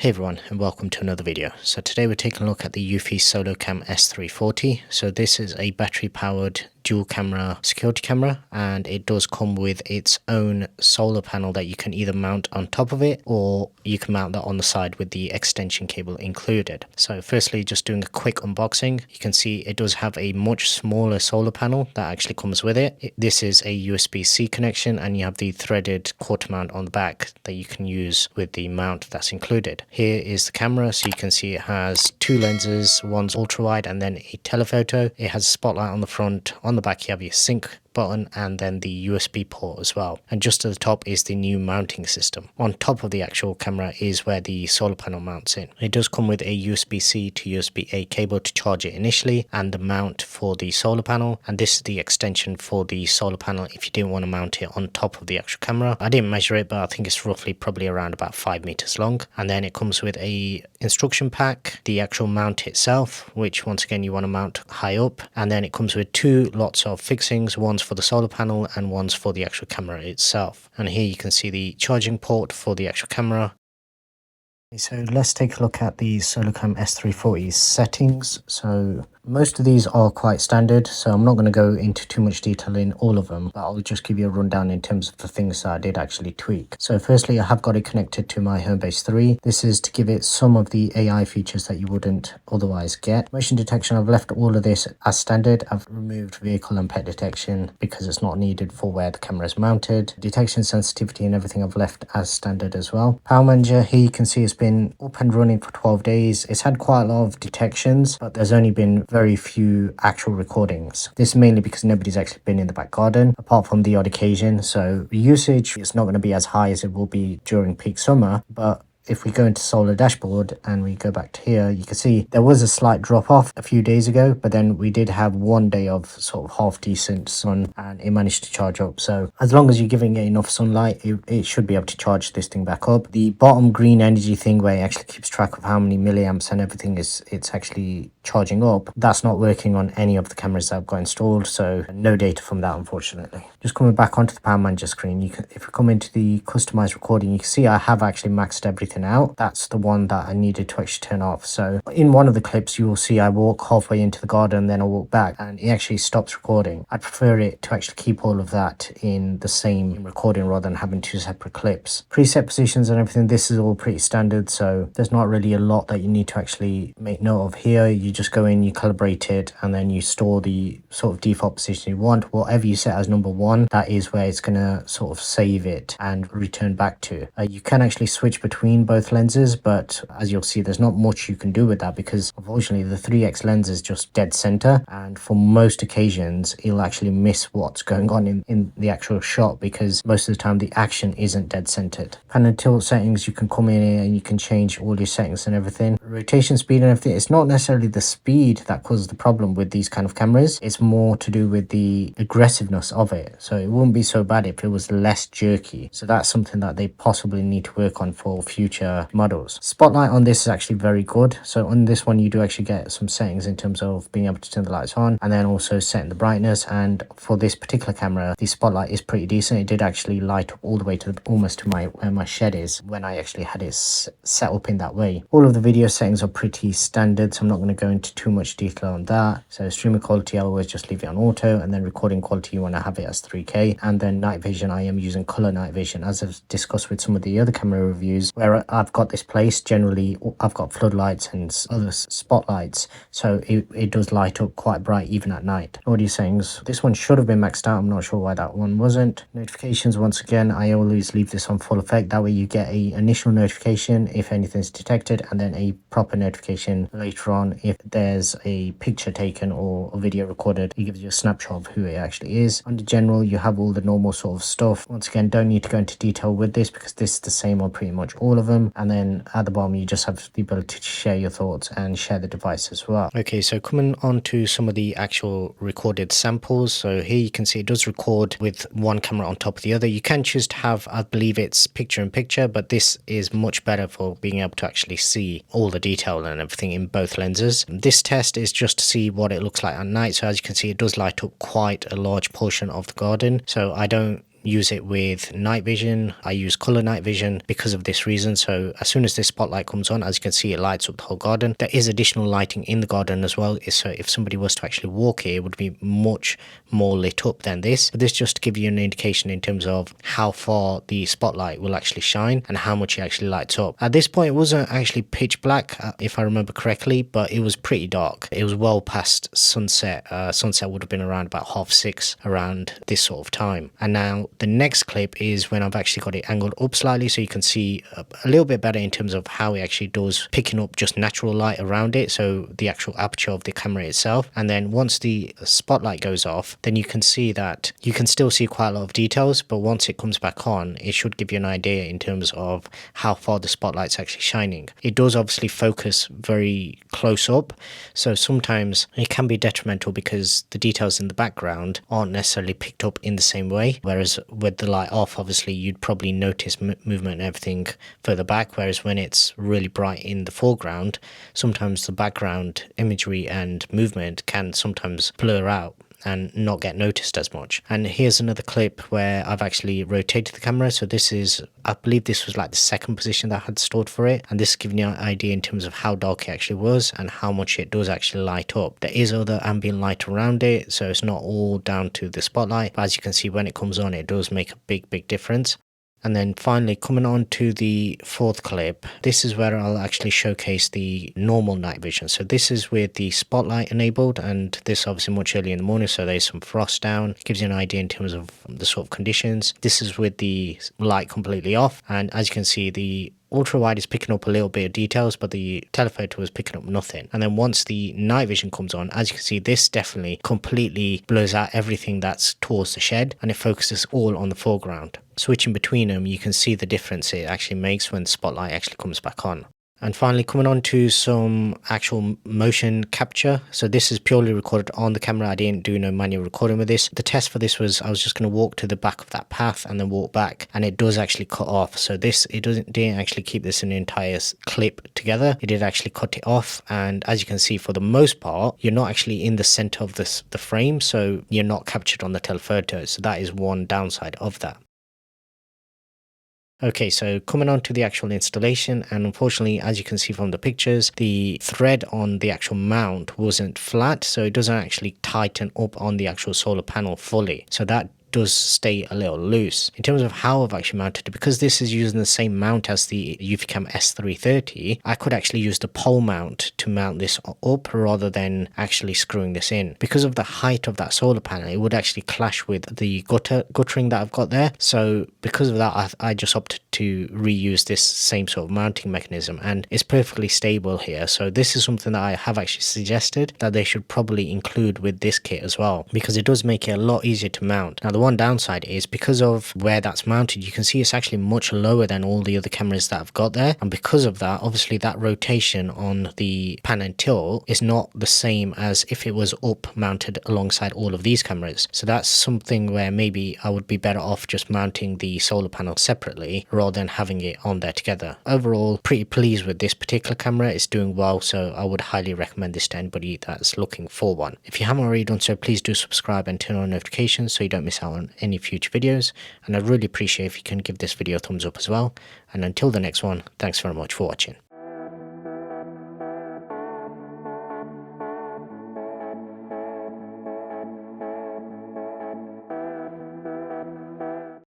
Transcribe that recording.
Hey everyone, and welcome to another video. So today we're taking a look at the Eufy SoloCam S340. So this is a battery powered dual camera security camera, and it does come with its own solar panel that you can either mount on top of it or you can mount that on the side with the extension cable included. So firstly, just doing a quick unboxing, you can see it does have a much smaller solar panel that actually comes with it. This is a USB-C connection, and you have the threaded quarter mount on the back that you can use with the mount that's included. Here is the camera, so you can see it has two lenses, one's ultra wide and then a telephoto. It has a spotlight on the front. On the back you have your sync button and then the USB port as well, and just at the top is the new mounting system. On top of the actual camera is where the solar panel mounts in. It does come with a USB-C to USB-A cable to charge it initially, and the mount for the solar panel, and this is the extension for the solar panel if you didn't want to mount it on top of the actual camera. I didn't measure it, but I think it's roughly probably around about 5 meters long. And then it comes with a instruction pack, the actual mount itself, which once again you want to mount high up, and then it comes with two lots of fixings, one's for the solar panel and one's for the actual camera itself. And here you can see the charging port for the actual camera. So let's take a look at the SoloCam S340 settings. So most of these are quite standard, so I'm not going to go into too much detail in all of them, but I'll just give you a rundown in terms of the things that I did actually tweak. So firstly, I have got it connected to my Homebase 3. This is to give it some of the AI features that you wouldn't otherwise get. Motion detection, I've left all of this as standard. I've removed vehicle and pet detection because it's not needed for where the camera is mounted. Detection sensitivity and everything I've left as standard as well. Power manager, here you can see it's been up and running for 12 days. It's had quite a lot of detections, but there's only been very few actual recordings. This is mainly because nobody's actually been in the back garden apart from the odd occasion, so the usage is not going to be as high as it will be during peak summer. But if we go into solar dashboard and we go back to here, you can see there was a slight drop off a few days ago, but then we did have one day of sort of half decent sun and it managed to charge up. So as long as you're giving it enough sunlight, it should be able to charge this thing back up. The bottom green energy thing where it actually keeps track of how many milliamps and everything it's actually charging up, that's not working on any of the cameras that I've got installed, so no data from that, unfortunately. Just coming back onto the power manager screen, if we come into the customized recording, you can see I have actually maxed everything out. That's the one that I needed to actually turn off. So in one of the clips you will see I walk halfway into the garden, then I walk back and it actually stops recording. I prefer it to actually keep all of that in the same recording rather than having two separate clips. Preset positions and everything, this is all pretty standard, so there's not really a lot that you need to actually make note of here. You just go in, you calibrate it, and then you store the sort of default position you want. Whatever you set as number one, that is where it's gonna sort of save it and return back to. You can actually switch between both lenses, but as you'll see, there's not much you can do with that because unfortunately the 3x lens is just dead center, and for most occasions it'll actually miss what's going on in the actual shot because most of the time the action isn't dead centered. Pan and tilt settings, you can come in here and you can change all your settings and everything. Rotation speed and everything, it's not necessarily the speed that causes the problem with these kind of cameras, it's more to do with the aggressiveness of it. So it wouldn't be so bad if it was less jerky, so that's something that they possibly need to work on for future models. Spotlight on this is actually very good. So on this one you do actually get some settings in terms of being able to turn the lights on and then also setting the brightness, and for this particular camera the spotlight is pretty decent. It did actually light up all the way to almost to where my shed is when I actually had it set up in that way. All of the video settings are pretty standard, so I'm not going to go into too much detail on that. So streaming quality, I always just leave it on auto, and then recording quality you want to have it as 3K, and then night vision, I am using color night vision as I've discussed with some of the other camera reviews where I've got this placed. Generally I've got floodlights and other spotlights, so it does light up quite bright even at night. Audio settings, this one should have been maxed out, I'm not sure why that one wasn't. Notifications, once again I always leave this on full effect, that way you get a initial notification if anything's detected and then a proper notification later on if there's a picture taken or a video recorded. It gives you a snapshot of who it actually is. Under general you have all the normal sort of stuff. Once again, don't need to go into detail with this because this is the same on pretty much all of them. And then at the bottom you just have the ability to share your thoughts and share the device as well. Okay, so coming on to some of the actual recorded samples, so here you can see it does record with one camera on top of the other. You can choose to have, I believe it's picture in picture, but this is much better for being able to actually see all the detail and everything in both lenses. This test is just to see what it looks like at night, so as you can see it does light up quite a large portion of the garden, so I don't use it with night vision. I use color night vision because of this reason. So as soon as this spotlight comes on, as you can see, it lights up the whole garden. There is additional lighting in the garden as well, so if somebody was to actually walk here, it would be much more lit up than this. But this just to give you an indication in terms of how far the spotlight will actually shine and how much it actually lights up. At this point, it wasn't actually pitch black, if I remember correctly, but it was pretty dark. It was well past sunset. Sunset would have been around about 6:30 around this sort of time. And now the next clip is when I've actually got it angled up slightly, so you can see a little bit better in terms of how it actually does picking up just natural light around it, so the actual aperture of the camera itself. And then once the spotlight goes off, then you can see that you can still see quite a lot of details, but once it comes back on, it should give you an idea in terms of how far the spotlight's actually shining. It does obviously focus very close up, so sometimes it can be detrimental because the details in the background aren't necessarily picked up in the same way, whereas with the light off, obviously you'd probably notice movement and everything further back, whereas when it's really bright in the foreground, sometimes the background imagery and movement can sometimes blur out and not get noticed as much. And here's another clip where I've actually rotated the camera. So this is, I believe this was like the second position that I had stored for it, and this is giving you an idea in terms of how dark it actually was and how much it does actually light up. There is other ambient light around it, so it's not all down to the spotlight, but as you can see, when it comes on, it does make a big difference. And then finally, coming on to the fourth clip, this is where I'll actually showcase the normal night vision. So this is with the spotlight enabled, and this obviously much earlier in the morning, so there's some frost down. It gives you an idea in terms of the sort of conditions. This is with the light completely off, and as you can see, the ultra wide is picking up a little bit of details, but the telephoto is picking up nothing. And then once the night vision comes on, as you can see, this definitely completely blurs out everything that's towards the shed, and it focuses all on the foreground. Switching between them, you can see the difference it actually makes when the spotlight actually comes back on. And finally, coming on to some actual motion capture. So this is purely recorded on the camera. I didn't do no manual recording with this. The test for this was I was just going to walk to the back of that path and then walk back, and it does actually cut off. So this, didn't actually keep this an entire clip together. It did actually cut it off, and as you can see, for the most part, you're not actually in the center of the frame, so you're not captured on the telephoto. So that is one downside of that. Okay, so coming on to the actual installation, and unfortunately, as you can see from the pictures, the thread on the actual mount wasn't flat, so it doesn't actually tighten up on the actual solar panel fully. So that does stay a little loose. In terms of how I've actually mounted it, because this is using the same mount as the Eufy S340, I could actually use the pole mount to mount this up rather than actually screwing this in. Because of the height of that solar panel, it would actually clash with the guttering that I've got there. So because of that, I just opted to reuse this same sort of mounting mechanism, and it's perfectly stable here. So this is something that I have actually suggested that they should probably include with this kit as well, because it does make it a lot easier to mount. Now the one downside is because of where that's mounted, you can see it's actually much lower than all the other cameras that I've got there, and because of that, obviously that rotation on the pan and tilt is not the same as if it was up mounted alongside all of these cameras. So that's something where maybe I would be better off just mounting the solar panel separately rather than having it on there together. Overall, pretty pleased with this particular camera. It's doing well, so I would highly recommend this to anybody that's looking for one. If you haven't already done so, please do subscribe and turn on notifications so you don't miss out on any future videos, and I'd really appreciate if you can give this video a thumbs up as well. And until the next one, thanks very much for watching.